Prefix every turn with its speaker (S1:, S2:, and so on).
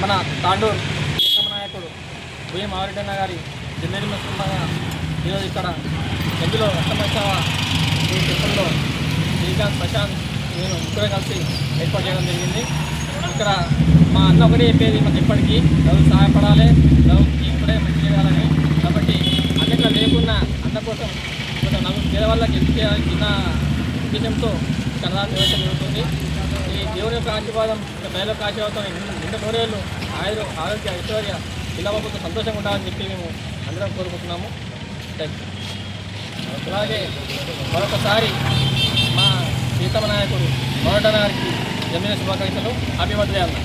S1: మన తాండూరు ప్రీతమ నాయకుడు భూమి మారెడ్డన్న గారి జన్మదిన సందర్భంగా ఈరోజు ఇక్కడ గంజిలో రక్తమోత్సవ ఈ చిత్రంలో శ్రీకాంత్ ప్రశాంత్ నేను ముగ్గురే కలిసి ఏర్పాటు చేయడం జరిగింది. ఇక్కడ మా అన్న ఒకటే చెప్పేది మాకు ఎప్పటికీ లవ్ సహాయపడాలి, లవ్కి ఇప్పుడే మంచి చేయాలని. కాబట్టి అన్నిట్లో లేకున్నా అన్న కోసం కొంచెం నలుగురు పేదవాళ్ళకి గెలిచే చిన్న ఉద్దేశంతో కన్నదాన వ్యవస్థ జరుగుతుంది. ఈ దేవుని యొక్క ఆశీర్వాదం ప్రజల యొక్క ఆశీర్వాదంతో నిండు నూరేళ్ళు ఆరోగ్య ఐశ్వర్య పిల్లవాళ్ళతో సంతోషంగా ఉండాలని చెప్పి మేము అందరం కోరుకుంటున్నాము. అలాగే మరొకసారి మా ప్రీతమ నాయకుడు మారెడ్డన్న గారికి జన్మదిన శుభాకాంక్షలు. హ్యాపీ బర్త్డే అన్న.